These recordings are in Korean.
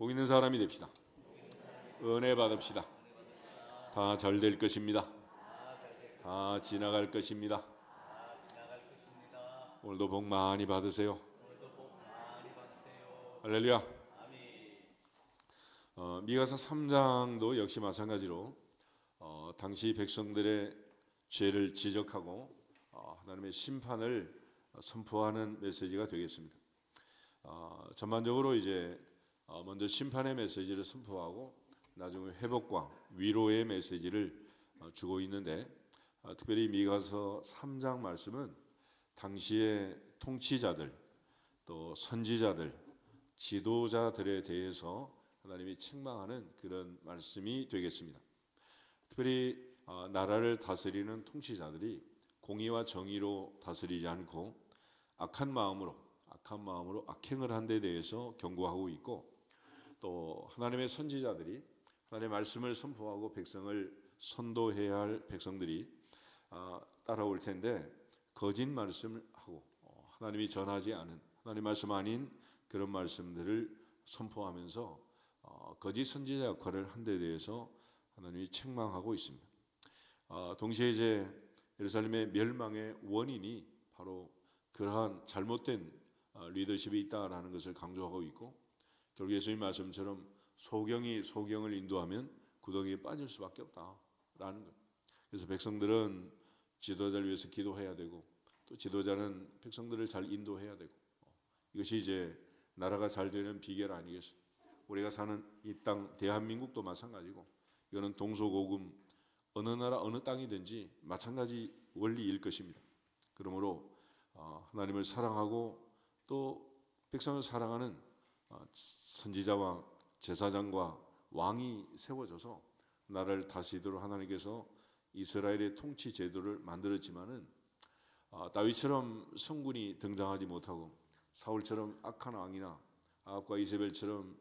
복 있는 사람이 됩시다. 은혜 받읍시다. 다 잘 될 것입니다. 다 지나갈 것입니다. 오늘도 복 많이 받으세요. 할렐루야. 미가서 3장도 역시 마찬가지로 당시 백성들의 죄를 지적하고 하나님의 심판을 선포하는 메시지가 되겠습니다. 전반적으로 이제 먼저 심판의 메시지를 선포하고 나중에 회복과 위로의 메시지를 주고 있는데, 특별히 미가서 3장 말씀은 당시의 통치자들, 또 선지자들, 지도자들에 대해서 하나님이 책망하는 그런 말씀이 되겠습니다. 특별히 나라를 다스리는 통치자들이 공의와 정의로 다스리지 않고 악한 마음으로 악행을 한 데 대해서 경고하고 있고, 또 하나님의 선지자들이 하나님의 말씀을 선포하고 백성을 선도해야 할 백성들이 따라올 텐데 거짓 말씀을 하고 하나님이 전하지 않은 하나님 말씀 아닌 그런 말씀들을 선포하면서 거짓 선지자 역할을 한 데 대해서 하나님이 책망하고 있습니다. 동시에 이제 예루살렘의 멸망의 원인이 바로 그러한 잘못된 리더십이 있다라는 것을 강조하고 있고, 결국 예수님 말씀처럼 소경이 소경을 인도하면 구덩이에 빠질 수밖에 없다라는 것. 그래서 백성들은 지도자를 위해서 기도해야 되고, 또 지도자는 백성들을 잘 인도해야 되고, 이것이 이제 나라가 잘 되는 비결 아니겠어요? 우리가 사는 이 땅 대한민국도 마찬가지고, 이거는 동서고금 어느 나라 어느 땅이든지 마찬가지 원리일 것입니다. 그러므로 하나님을 사랑하고 또 백성을 사랑하는 선지자와 제사장과 왕이 세워져서 나라를 다스리도록 하나님께서 이스라엘의 통치 제도를 만들었지만은 다윗처럼 성군이 등장하지 못하고 사울처럼 악한 왕이나 아합과 이세벨처럼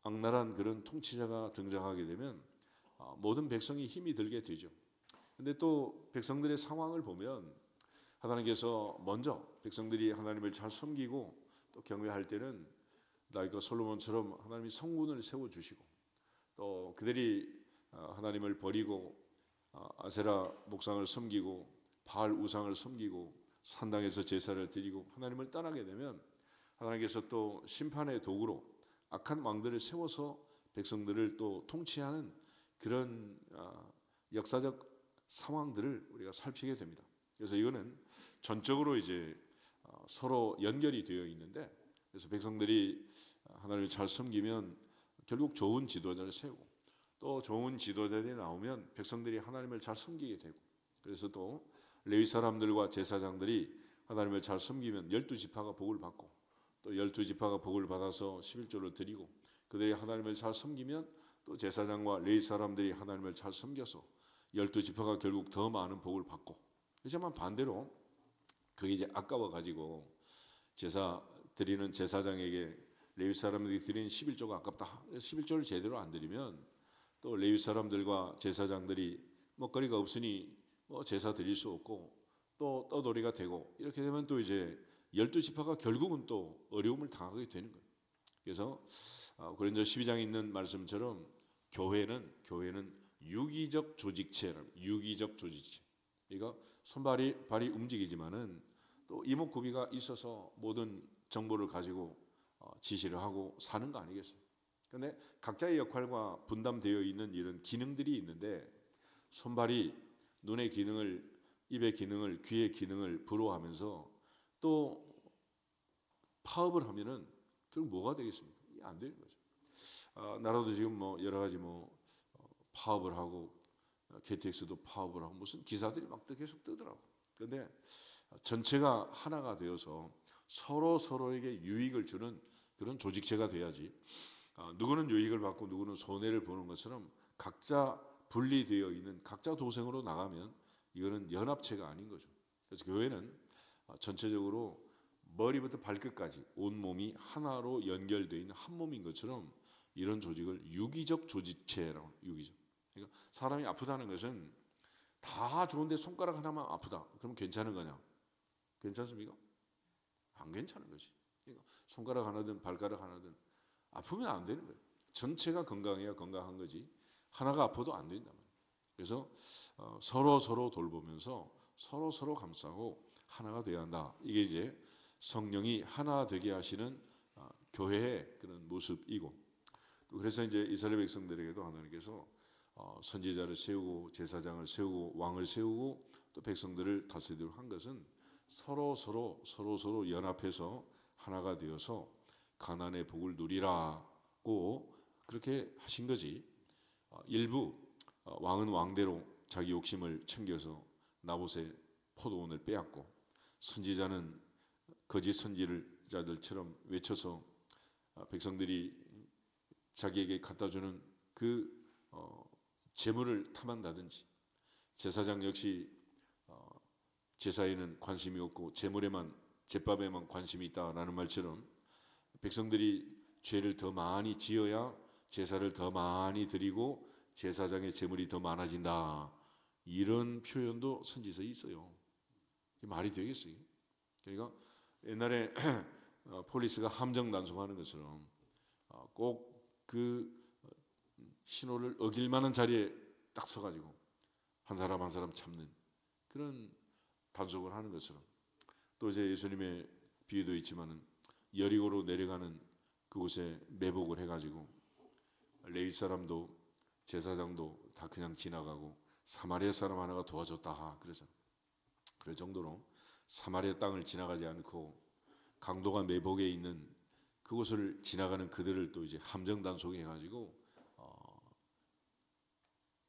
악랄한 그런 통치자가 등장하게 되면 모든 백성이 힘이 들게 되죠. 근데 또 백성들의 상황을 보면 하나님께서 먼저 백성들이 하나님을 잘 섬기고 또 경외할 때는 다윗과 솔로몬처럼 하나님이 성군을 세워주시고, 또 그들이 하나님을 버리고 아세라 목상을 섬기고 바알 우상을 섬기고 산당에서 제사를 드리고 하나님을 떠나게 되면 하나님께서 또 심판의 도구로 악한 왕들을 세워서 백성들을 또 통치하는 그런 역사적 상황들을 우리가 살피게 됩니다. 그래서 이거는 전적으로 이제 서로 연결이 되어 있는데, 그래서 백성들이 하나님을 잘 섬기면 결국 좋은 지도자를 세우고, 또 좋은 지도자들이 나오면 백성들이 하나님을 잘 섬기게 되고, 그래서 또 레위 사람들과 제사장들이 하나님을 잘 섬기면 12지파가 복을 받고, 또 12지파가 복을 받아서 11조를 드리고, 그들이 하나님을 잘 섬기면 또 제사장과 레위 사람들이 하나님을 잘 섬겨서 12지파가 결국 더 많은 복을 받고, 그렇지만 반대로 그게 이제 아까워 가지고 제사 드리는 제사장에게 레위 사람들이 드린 11조가 아깝다, 11조를 제대로 안 드리면 또 레위 사람들과 제사장들이 먹거리가 없으니 제사 드릴 수 없고 또 떠돌이가 되고, 이렇게 되면 또 이제 12지파가 결국은 또 어려움을 당하게 되는 거예요. 그래서 고린도 12장에 있는 말씀처럼 교회는 유기적 조직체라는, 유기적 조직체. 그러니까 발이 움직이지만은 또 이목구비가 있어서 모든 정보를 가지고 지시를 하고 사는 거 아니겠어요? 그런데 각자의 역할과 분담되어 있는 이런 기능들이 있는데, 손발이 눈의 기능을, 입의 기능을, 귀의 기능을 불허하면서 또 파업을 하면은 결국 뭐가 되겠습니까? 이게 안 되는 거죠. 나라도 지금 여러 가지 파업을 하고 KTX도 파업을 하고 무슨 기사들이 막 계속 뜨더라고. 그런데 전체가 하나가 되어서 서로에게 유익을 주는 그런 조직체가 돼야지, 누구는 유익을 받고 누구는 손해를 보는 것처럼 각자 분리되어 있는 각자 도생으로 나가면 이거는 연합체가 아닌 거죠. 그래서 교회는 전체적으로 머리부터 발끝까지 온 몸이 하나로 연결되어 있는 한 몸인 것처럼 이런 조직을 유기적 조직체라고. 유기적. 그러니까 사람이 아프다는 것은 다 좋은데 손가락 하나만 아프다, 그러면 괜찮은 거냐? 괜찮습니까? 안 괜찮은 거지. 그러니까 손가락 하나든 발가락 하나든 아프면 안 되는 거예요. 전체가 건강해야 건강한 거지 하나가 아파도 안 된단 말이에요. 그래서 서로 돌보면서 서로 감싸고 하나가 되어야 한다. 이게 이제 성령이 하나 되게 하시는 교회의 그런 모습이고, 그래서 이제 이스라엘 백성들에게도 하나님께서 선지자를 세우고 제사장을 세우고 왕을 세우고 또 백성들을 다스리도록 한 것은 서로 연합해서 하나가 되어서 가나안의 복을 누리라고 그렇게 하신 거지. 일부 왕은 왕대로 자기 욕심을 챙겨서 나봇의 포도원을 빼앗고, 선지자는 거짓 선지자들처럼 외쳐서 백성들이 자기에게 갖다주는 그 재물을 탐한다든지, 제사장 역시 제사에는 관심이 없고 제밥에만 관심이 있다라는 말처럼 백성들이 죄를 더 많이 지어야 제사를 더 많이 드리고 제사장의 재물이 더 많아진다, 이런 표현도 선지서에 있어요. 말이 되겠어요? 그러니까 옛날에 폴리스가 함정 단속하는 것처럼 꼭 그 신호를 어길 만한 자리에 딱 서가지고 한 사람 참는 그런 단속을 하는 것처럼, 또 이제 예수님의 비유도 있지만은 여리고로 내려가는 그곳에 매복을 해가지고 레위 사람도 제사장도 다 그냥 지나가고 사마리아 사람 하나가 도와줬다 그러잖아. 그럴 정도로 사마리아 땅을 지나가지 않고 강도가 매복에 있는 그곳을 지나가는 그들을 또 이제 함정 단속해 가지고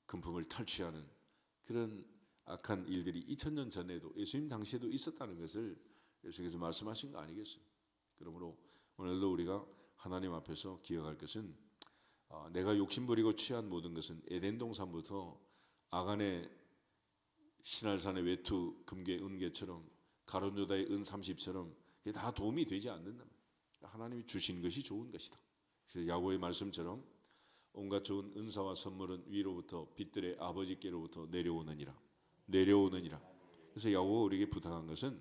금품을 탈취하는 그런 악한 일들이 2000년 전에도 예수님 당시에도 있었다는 것을 예수님께서 말씀하신 거 아니겠어요? 그러므로 오늘도 우리가 하나님 앞에서 기억할 것은 내가 욕심부리고 취한 모든 것은 에덴 동산부터 아간의 신할산의 외투 금괴 은괴처럼 가룟 유다의 은 30처럼 그게 다 도움이 되지 않는다. 하나님이 주신 것이 좋은 것이다. 그래서 야고보의 말씀처럼 온갖 좋은 은사와 선물은 위로부터 빛들의 아버지께로부터 내려오느니라. 그래서 야고보가 우리에게 부탁한 것은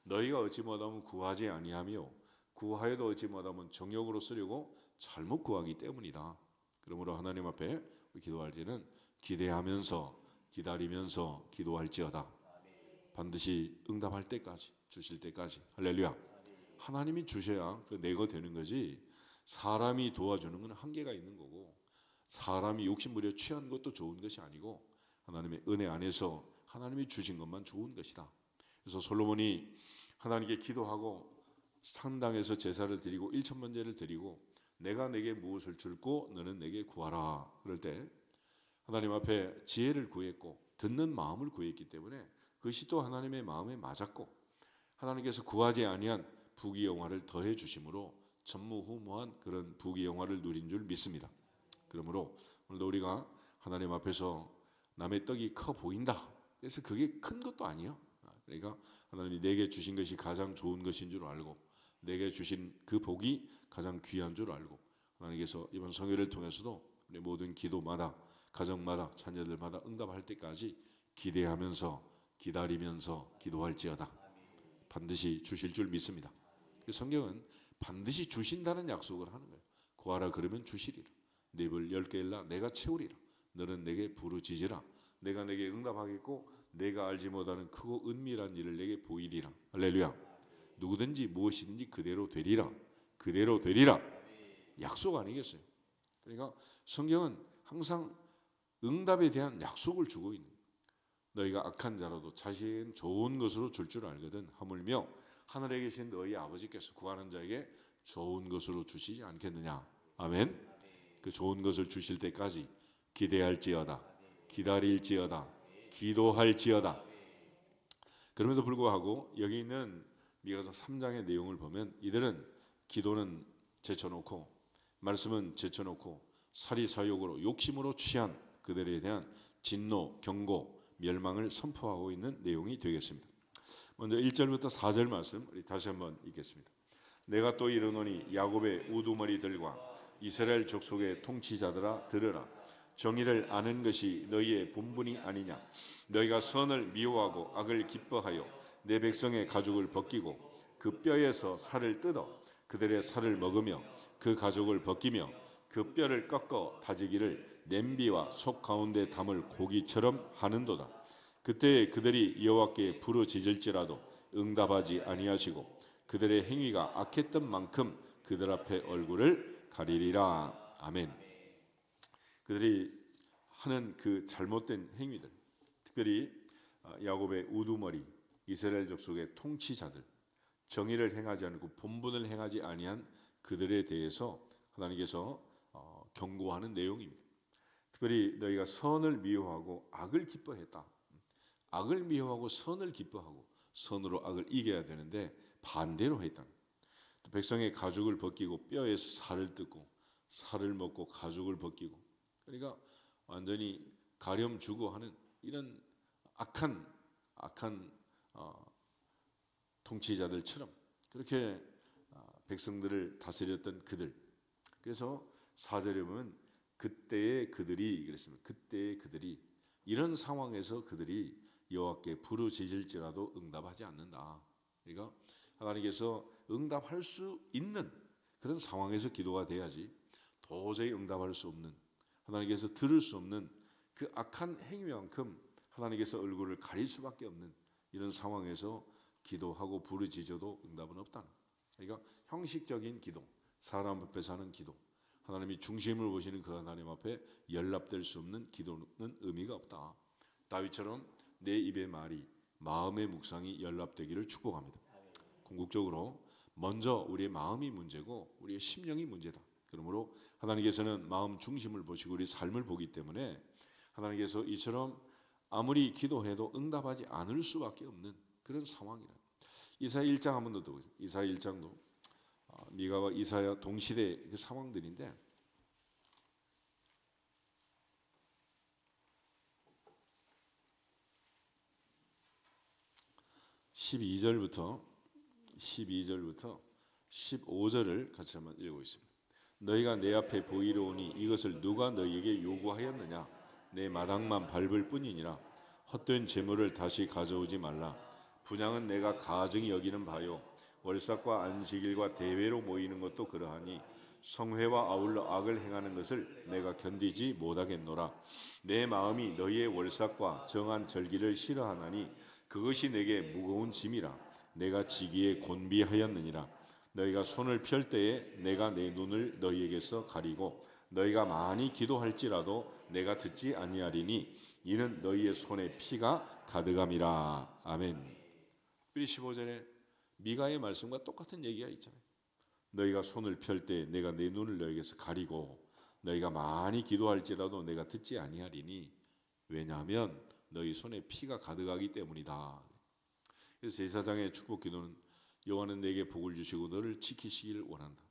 너희가 얻지 못하면 구하지 아니하며 구하여도 얻지 못하면 정욕으로 쓰려고 잘못 구하기 때문이다. 그러므로 하나님 앞에 기도할 때는 기대하면서 기다리면서 기도할지어다. 반드시 응답할 때까지, 주실 때까지. 할렐루야. 하나님이 주셔야 그 내가 되는 거지, 사람이 도와주는 건 한계가 있는 거고, 사람이 욕심부려 취한 것도 좋은 것이 아니고 하나님의 은혜 안에서 하나님이 주신 것만 좋은 것이다. 그래서 솔로몬이 하나님께 기도하고 산당에서 제사를 드리고 일천번제를 드리고 내가 내게 무엇을 줄고 너는 내게 구하라 그럴 때 하나님 앞에 지혜를 구했고 듣는 마음을 구했기 때문에 그것이 또 하나님의 마음에 맞았고, 하나님께서 구하지 아니한 부귀영화를 더해 주심으로 전무후무한 그런 부귀영화를 누린 줄 믿습니다. 그러므로 오늘도 우리가 하나님 앞에서 남의 떡이 커 보인다, 그래서 그게 큰 것도 아니에요. 그러니까 하나님이 내게 주신 것이 가장 좋은 것인 줄 알고 내게 주신 그 복이 가장 귀한 줄 알고, 하나님께서 이번 성회를 통해서도 우리 모든 기도마다 가정마다 자녀들마다 응답할 때까지 기대하면서 기다리면서 기도할지어다. 반드시 주실 줄 믿습니다. 성경은 반드시 주신다는 약속을 하는 거예요. 구하라 그러면 주시리라. 네 입을 10개 열라 내가 채우리라. 너는 내게 부르짖으라. 내가 내게 응답하겠고 내가 알지 못하는 크고 은밀한 일을 내게 보이리라. 할렐루야. 누구든지 무엇이든지 그대로 되리라. 약속 아니겠어요? 그러니까 성경은 항상 응답에 대한 약속을 주고 있는 거예요. 너희가 악한 자라도 자식은 좋은 것으로 줄 줄 알거든 하물며 하늘에 계신 너희 아버지께서 구하는 자에게 좋은 것으로 주시지 않겠느냐. 아멘. 그 좋은 것을 주실 때까지 기대할지어다, 기다릴지어다, 기도할지어다. 그럼에도 불구하고 여기 있는 미가서 3장의 내용을 보면 이들은 기도는 제쳐놓고 말씀은 제쳐놓고 사리사욕으로 욕심으로 취한 그들에 대한 진노, 경고, 멸망을 선포하고 있는 내용이 되겠습니다. 먼저 1절부터 4절 말씀 우리 다시 한번 읽겠습니다. 내가 또 이르노니 야곱의 우두머리들과 이스라엘 족속의 통치자들아 들으라. 정의를 아는 것이 너희의 본분이 아니냐. 너희가 선을 미워하고 악을 기뻐하여 내 백성의 가죽을 벗기고 그 뼈에서 살을 뜯어 그들의 살을 먹으며 그 가죽을 벗기며 그 뼈를 꺾어 다지기를 냄비와 속 가운데 담을 고기처럼 하는도다. 그때 그들이 여호와께 부르짖을지라도 응답하지 아니하시고 그들의 행위가 악했던 만큼 그들 앞에 얼굴을 가리리라. 아멘. 그들이 하는 그 잘못된 행위들, 특별히 야곱의 우두머리, 이스라엘 족속의 통치자들, 정의를 행하지 않고 본분을 행하지 아니한 그들에 대해서 하나님께서 경고하는 내용입니다. 특별히 너희가 선을 미워하고 악을 기뻐했다. 악을 미워하고 선을 기뻐하고 선으로 악을 이겨야 되는데 반대로 했다. 백성의 가죽을 벗기고 뼈에서 살을 뜯고 살을 먹고 가죽을 벗기고, 그러니까 완전히 가렴 주고 하는 이런 악한 통치자들처럼 그렇게 백성들을 다스렸던 그들. 그래서 4절에 보면 그때의 그들이 그랬습니다. 그때의 그들이 이런 상황에서 그들이 여호와께 부르짖을지라도 응답하지 않는다. 그러니까 하나님께서 응답할 수 있는 그런 상황에서 기도가 돼야지, 도저히 응답할 수 없는, 하나님께서 들을 수 없는 그 악한 행위만큼 하나님께서 얼굴을 가릴 수밖에 없는 이런 상황에서 기도하고 부르짖어도 응답은 없다. 그러니까 형식적인 기도, 사람 앞에서 하는 기도, 하나님이 중심을 보시는 그 하나님 앞에 연락될 수 없는 기도는 의미가 없다. 다윗처럼 내 입의 말이 마음의 묵상이 연락되기를 축복합니다. 궁극적으로 먼저 우리의 마음이 문제고 우리의 심령이 문제다. 그러므로 하나님께서는 마음 중심을 보시고 우리 삶을 보기 때문에 하나님께서 이처럼 아무리 기도해도 응답하지 않을 수밖에 없는 그런 상황이라. 이사야 1장 한번 더 보겠습니다. 이사야 1장도 미가와 이사야 동시대 그 상황들인데 12절부터 15절을 같이 한번 읽어보겠습니다. 너희가 내 앞에 보이러 오니 이것을 누가 너희에게 요구하였느냐? 내 마당만 밟을 뿐이니라. 헛된 재물을 다시 가져오지 말라. 분향은 내가 가증히 여기는 바요. 월삭과 안식일과 대회로 모이는 것도 그러하니 성회와 아울러 악을 행하는 것을 내가 견디지 못하겠노라. 내 마음이 너희의 월삭과 정한 절기를 싫어하나니 그것이 내게 무거운 짐이라. 내가 지기에 곤비하였느니라. 너희가 손을 펼 때에 내가 내 눈을 너희에게서 가리고 너희가 많이 기도할지라도 내가 듣지 아니하리니 이는 너희의 손에 피가 가득함이라. 아멘. 15절에 미가의 말씀과 똑같은 얘기가 있잖아요. 너희가 손을 펼 때 내가 내 눈을 너희에게서 가리고 너희가 많이 기도할지라도 내가 듣지 아니하리니 왜냐하면 너희 손에 피가 가득하기 때문이다. 그래서 제사장의 축복 기도는 여호와는 내게 복을 주시고 너를 지키시기를 원한다.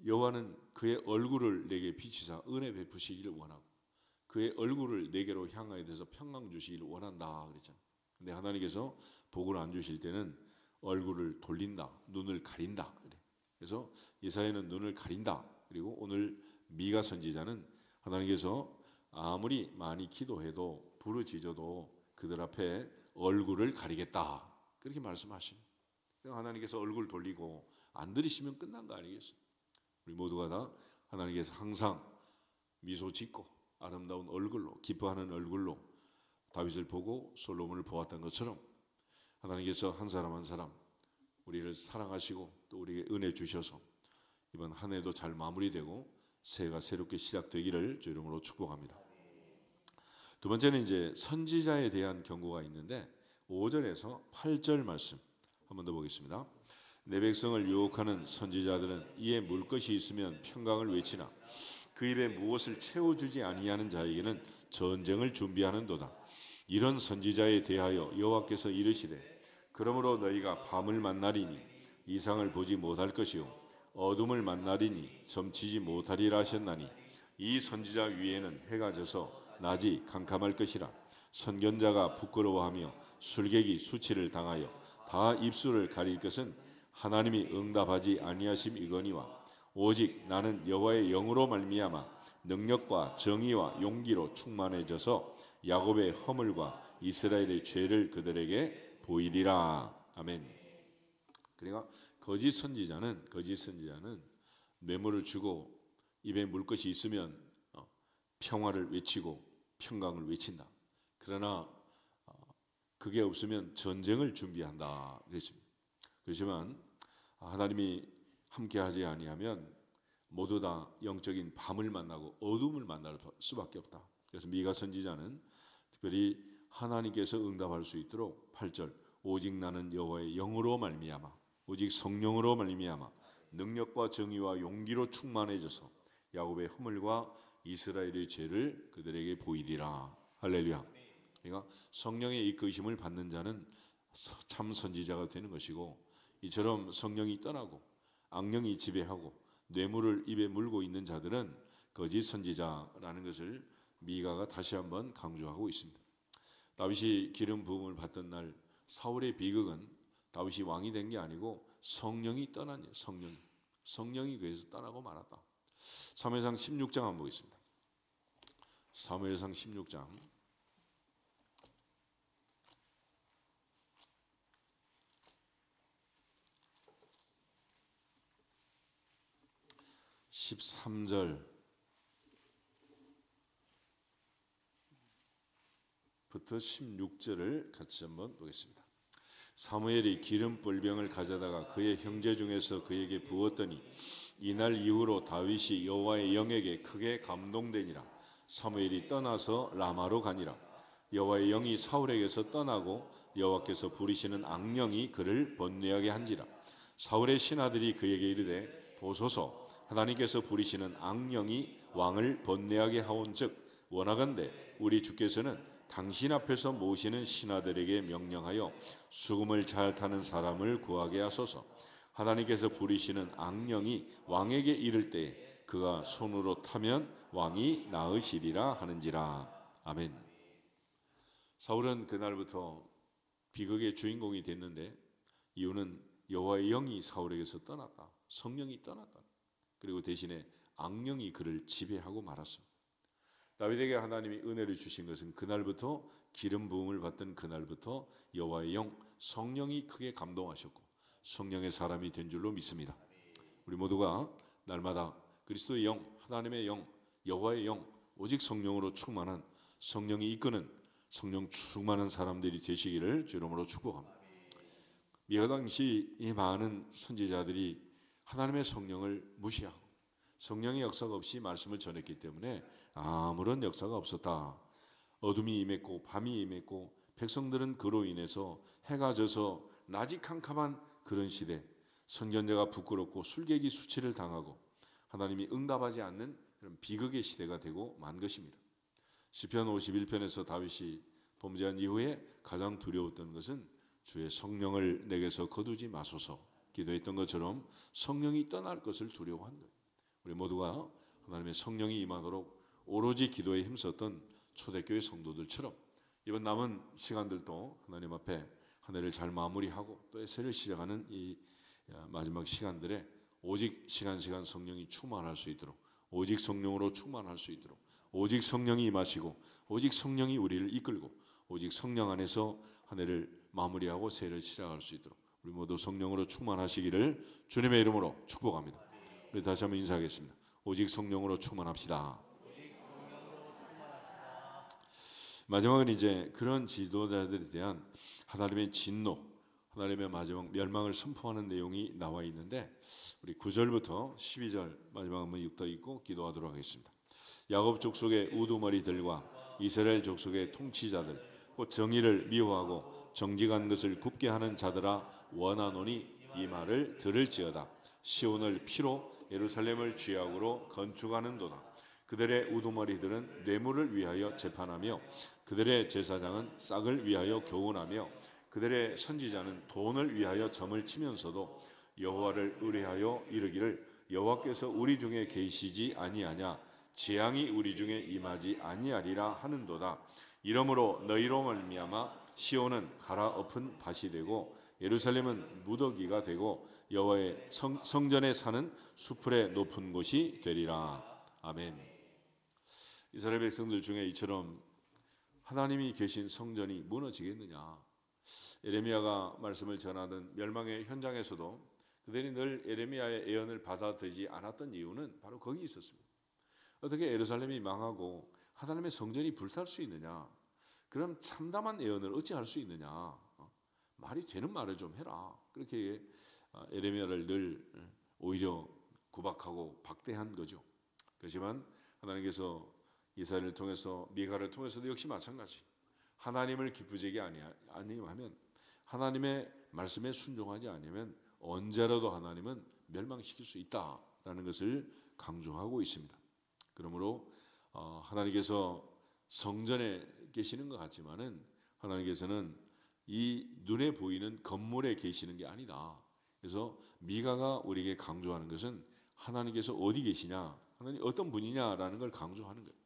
여호와는 그의 얼굴을 내게 비치사 은혜 베푸시기를 원하고 그의 얼굴을 내게로 향하여 대서 평강 주시기를 원한다 그랬잖아요. 근데 하나님께서 복을 안 주실 때는 얼굴을 돌린다, 눈을 가린다 그래. 그래서 이사야는 눈을 가린다. 그리고 오늘 미가 선지자는 하나님께서 아무리 많이 기도해도 부르짖어도 그들 앞에 얼굴을 가리겠다 그렇게 말씀하십니다. 하나님께서 얼굴 돌리고 안 들이시면 끝난 거 아니겠어요? 우리 모두가 다 하나님께서 항상 미소 짓고 아름다운 얼굴로 기뻐하는 얼굴로 다윗을 보고 솔로몬을 보았던 것처럼 하나님께서 한 사람 한 사람 우리를 사랑하시고 또 우리에게 은혜 주셔서 이번 한 해도 잘 마무리되고 새해가 새롭게 시작되기를 주 이름으로 축복합니다. 두 번째는 이제 선지자에 대한 경고가 있는데 5절에서 8절 말씀 한번 더 보겠습니다. 내 백성을 유혹하는 선지자들은 이에 물 것이 있으면 평강을 외치나 그 입에 무엇을 채워주지 아니하는 자에게는 전쟁을 준비하는도다. 이런 선지자에 대하여 여호와께서 이르시되 그러므로 너희가 밤을 만나리니 이상을 보지 못할 것이요 어둠을 만나리니 점치지 못하리라 하셨나니 이 선지자 위에는 해가 져서 낮이 캄캄할 것이라. 선견자가 부끄러워하며 술객이 수치를 당하여 다 입술을 가릴 것은 하나님이 응답하지 아니하심이거니와 오직 나는 여호와의 영으로 말미암아 능력과 정의와 용기로 충만해져서 야곱의 허물과 이스라엘의 죄를 그들에게 보이리라. 아멘. 그러니까 거짓 선지자는 뇌물을 주고 입에 물 것이 있으면 평화를 외치고 평강을 외친다. 그러나 그게 없으면 전쟁을 준비한다 그랬습니다. 그렇지만 하나님이 함께하지 아니하면 모두 다 영적인 밤을 만나고 어둠을 만날 수밖에 없다. 그래서 미가 선지자는 특별히 하나님께서 응답할 수 있도록 8절 오직 나는 여호와의 영으로 말미암아 오직 성령으로 말미암아 능력과 정의와 용기로 충만해져서 야곱의 허물과 이스라엘의 죄를 그들에게 보이리라. 할렐루야. 그러니까 성령의 이끄심을 받는 자는 참 선지자가 되는 것이고, 이처럼 성령이 떠나고 악령이 지배하고 뇌물을 입에 물고 있는 자들은 거짓 선지자라는 것을 미가가 다시 한번 강조하고 있습니다. 다윗이 기름 부음을 받던 날 사울의 비극은 다윗이 왕이 된 게 아니고 성령이 떠난 일, 성령이 그에서 떠나고 말았다. 사무엘상 16장 한번 보겠습니다. 사무엘상 16장 13절부터 16절을 같이 한번 보겠습니다. 사무엘이 기름 뿔병을 가져다가 그의 형제 중에서 그에게 부었더니 이날 이후로 다윗이 여호와의 영에게 크게 감동되니라. 사무엘이 떠나서 라마로 가니라. 여호와의 영이 사울에게서 떠나고 여호와께서 부리시는 악령이 그를 번뇌하게 한지라. 사울의 신하들이 그에게 이르되 보소서 하나님께서 부리시는 악령이 왕을 번뇌하게 하온즉 원하건대 우리 주께서는 당신 앞에서 모시는 신하들에게 명령하여 수금을 잘 타는 사람을 구하게 하소서. 하나님께서 부리시는 악령이 왕에게 이를 때에 그가 손으로 타면 왕이 나으시리라 하는지라. 아멘. 사울은 그날부터 비극의 주인공이 됐는데 이유는 여호와의 영이 사울에게서 떠났다. 성령이 떠났다. 그리고 대신에 악령이 그를 지배하고 말았습니다. 다윗에게 하나님이 은혜를 주신 것은 그날부터 기름 부음을 받던 그날부터 여호와의 영 성령이 크게 감동하셨고 성령의 사람이 된 줄로 믿습니다. 우리 모두가 날마다 그리스도의 영, 하나님의 영, 여호와의 영, 오직 성령으로 충만한 성령이 이끄는 성령 충만한 사람들이 되시기를 주 이름으로 축복합니다. 미가 당시 이 많은 선지자들이 하나님의 성령을 무시하고 성령의 역사가 없이 말씀을 전했기 때문에 아무런 역사가 없었다. 어둠이 임했고 밤이 임했고 백성들은 그로 인해서 해가 져서 낮이 캄캄한 그런 시대, 선견자가 부끄럽고 술객이 수치를 당하고 하나님이 응답하지 않는 그런 비극의 시대가 되고 만 것입니다. 시편 51편에서 다윗이 범죄한 이후에 가장 두려웠던 것은 주의 성령을 내게서 거두지 마소서 기도했던 것처럼 성령이 떠날 것을 두려워한 거예요. 우리 모두가 하나님의 성령이 임하도록 오로지 기도에 힘썼던 초대교회 성도들처럼 이번 남은 시간들도 하나님 앞에 한 해를 잘 마무리하고 또 새를 시작하는 이 마지막 시간들에 오직 시간 성령이 충만할 수 있도록 오직 성령으로 충만할 수 있도록 오직 성령이 임하시고 오직 성령이 우리를 이끌고 오직 성령 안에서 한 해를 마무리하고 새해를 시작할 수 있도록 우리 모두 성령으로 충만하시기를 주님의 이름으로 축복합니다. 우리 다시 한번 인사하겠습니다. 오직 성령으로 충만합시다. 마지막은 이제 그런 지도자들에 대한 하나님의 진노, 하나님의 마지막 멸망을 선포하는 내용이 나와 있는데 우리 9절부터 12절 마지막 한번 읽다 읽고 기도하도록 하겠습니다. 야곱 족속의 우두머리들과 이스라엘 족속의 통치자들 곧 정의를 미워하고 정직한 것을 굽게 하는 자들아 원하노니 이 말을 들을지어다. 시온을 피로 예루살렘을 쥐약으로 건축하는도다. 그들의 우두머리들은 뇌물을 위하여 재판하며 그들의 제사장은 싹을 위하여 교훈하며 그들의 선지자는 돈을 위하여 점을 치면서도 여호와를 의뢰하여 이르기를 여호와께서 우리 중에 계시지 아니하냐 재앙이 우리 중에 임하지 아니하리라 하는도다. 이러므로 너희로 말미암아 시온은 갈아엎은 밭이 되고 예루살렘은 무더기가 되고 여호와의 성전에 사는 수풀의 높은 곳이 되리라. 아멘. 이스라엘 백성들 중에 이처럼 하나님이 계신 성전이 무너지겠느냐. 예레미야가 말씀을 전하던 멸망의 현장에서도 그들이 늘 예레미야의 예언을 받아들이지 않았던 이유는 바로 거기 있었습니다. 어떻게 예루살렘이 망하고 하나님의 성전이 불탈 수 있느냐? 그럼 참담한 예언을 어찌할 수 있느냐? 말이 되는 말을 좀 해라. 그렇게 에레미야를 늘 오히려 구박하고 박대한 거죠. 그렇지만 하나님께서 이사야를 통해서 미가를 통해서도 역시 마찬가지. 하나님을 기쁘시게 아니하면 하나님의 말씀에 순종하지 않으면 언제라도 하나님은 멸망시킬 수 있다라는 것을 강조하고 있습니다. 그러므로 하나님께서 성전에 계시는 것 같지만은 하나님께서는 이 눈에 보이는 건물에 계시는 게 아니다. 그래서 미가가 우리에게 강조하는 것은 하나님께서 어디 계시냐, 하나님 어떤 분이냐라는 걸 강조하는 거예요.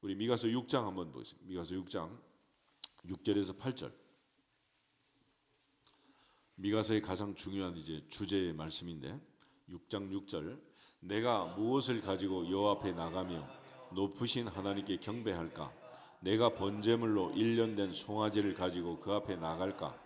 우리 미가서 6장 한번 보겠습니다. 미가서 6장 6절에서 8절. 미가서의 가장 중요한 이제 주제의 말씀인데 6장 6절. 내가 무엇을 가지고 여호와 앞에 나가며 높으신 하나님께 경배할까? 내가 번제물로 1년 된 송아지를 가지고 그 앞에 나갈까?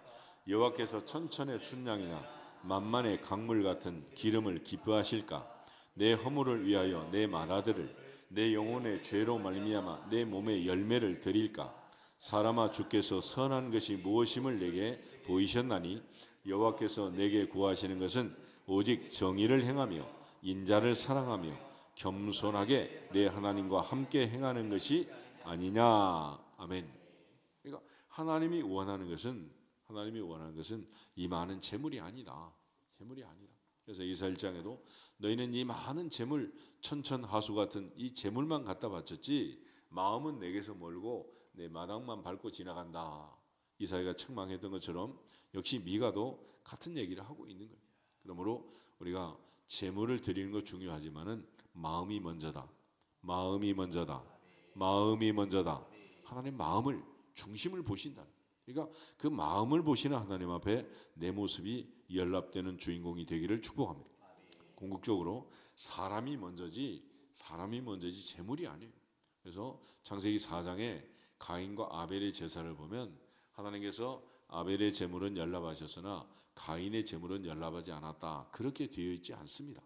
여호와께서 천천의 순양이나 만만의 강물 같은 기름을 기뻐하실까? 내 허물을 위하여 내 맏아들을 내 영혼의 죄로 말미암아 내 몸의 열매를 드릴까? 사람아, 주께서 선한 것이 무엇임을 내게 보이셨나니 여호와께서 내게 구하시는 것은 오직 정의를 행하며 인자를 사랑하며 겸손하게 내 하나님과 함께 행하는 것이 아니냐. 아멘. 그러니까 하나님이 원하는 것은 이 많은 재물이 아니다. 재물이 아니다. 그래서 이사 1장에도 너희는 이 많은 재물, 천천하수 같은 이 재물만 갖다 바쳤지 마음은 내게서 멀고 내 마당만 밟고 지나간다. 이사야가 책망했던 것처럼 역시 미가도 같은 얘기를 하고 있는 거예요. 그러므로 우리가 재물을 드리는 거 중요하지만은 마음이 먼저다. 마음이 먼저다. 마음이 먼저다. 하나님 마음을 중심을 보신다. 그러니까 그 마음을 보시는 하나님 앞에 내 모습이 연락되는 주인공이 되기를 축복합니다. 궁극적으로 사람이 먼저지 재물이 아니에요. 그래서 창세기 4장에 가인과 아벨의 제사를 보면 하나님께서 아벨의 제물은 연락하셨으나 가인의 제물은 연락하지 않았다. 그렇게 되어 있지 않습니다.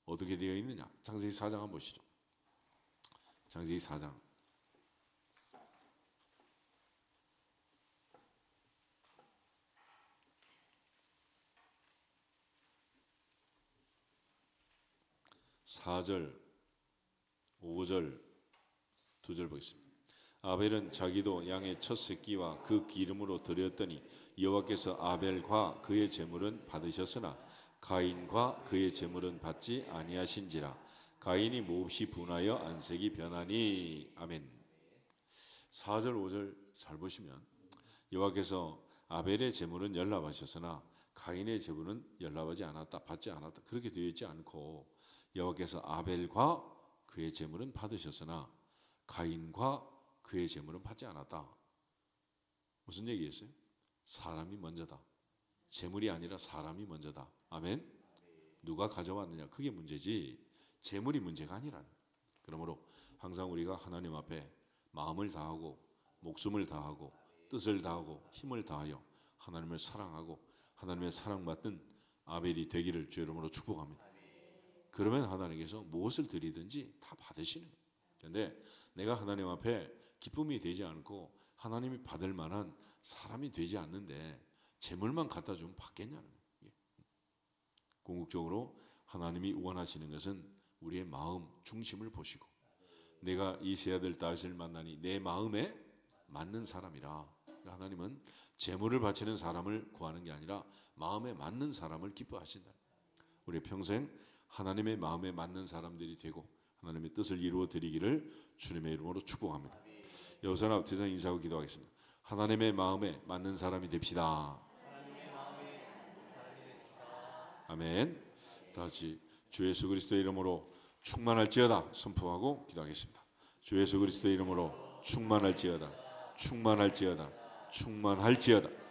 어떻게 되어 있느냐? 창세기 4장 한번 보시죠. 창세기 4장 4절, 5절, 2절 보겠습니다. 아벨은 자기도 양의 첫 새끼와 그 기름으로 드렸더니 여호와께서 아벨과 그의 제물은 받으셨으나 가인과 그의 제물은 받지 아니하신지라. 가인이 몹시 분하여 안색이 변하니. 아멘. 4절, 5절 잘 보시면 여호와께서 아벨의 제물은 연락하셨으나 가인의 제물은 연락하지 않았다, 받지 않았다. 그렇게 되어 있지 않고 여호와께서 아벨과 그의 제물은 받으셨으나 가인과 그의 제물은 받지 않았다. 무슨 얘기였어요? 사람이 먼저다. 제물이 아니라 사람이 먼저다. 아멘. 누가 가져왔느냐, 그게 문제지 제물이 문제가 아니라는. 그러므로 항상 우리가 하나님 앞에 마음을 다하고 목숨을 다하고 뜻을 다하고 힘을 다하여 하나님을 사랑하고 하나님의 사랑받는 아벨이 되기를 주 이름으로 축복합니다. 그러면 하나님께서 무엇을 드리든지 다 받으시는 거예요. 그런데 내가 하나님 앞에 기쁨이 되지 않고 하나님이 받을 만한 사람이 되지 않는데 재물만 갖다 주면 받겠냐는 거예요. 궁극적으로 하나님이 원하시는 것은 우리의 마음 중심을 보시고 내가 이 세 아들 다윗을 만나니 내 마음에 맞는 사람이라. 그러니까 하나님은 재물을 바치는 사람을 구하는 게 아니라 마음에 맞는 사람을 기뻐하신다. 우리 평생 하나님의 마음에 맞는 사람들이 되고 하나님의 뜻을 이루어 드리기를 주님의 이름으로 축복합니다. 여호선 앞에서 인사하고 기도하겠습니다. 하나님의 마음에 맞는 사람이 됩시다. 아멘. 다시 주 예수 그리스도의 이름으로 충만할지어다 선포하고 기도하겠습니다. 주 예수 그리스도의 이름으로 충만할지어다, 충만할지어다, 충만할지어다.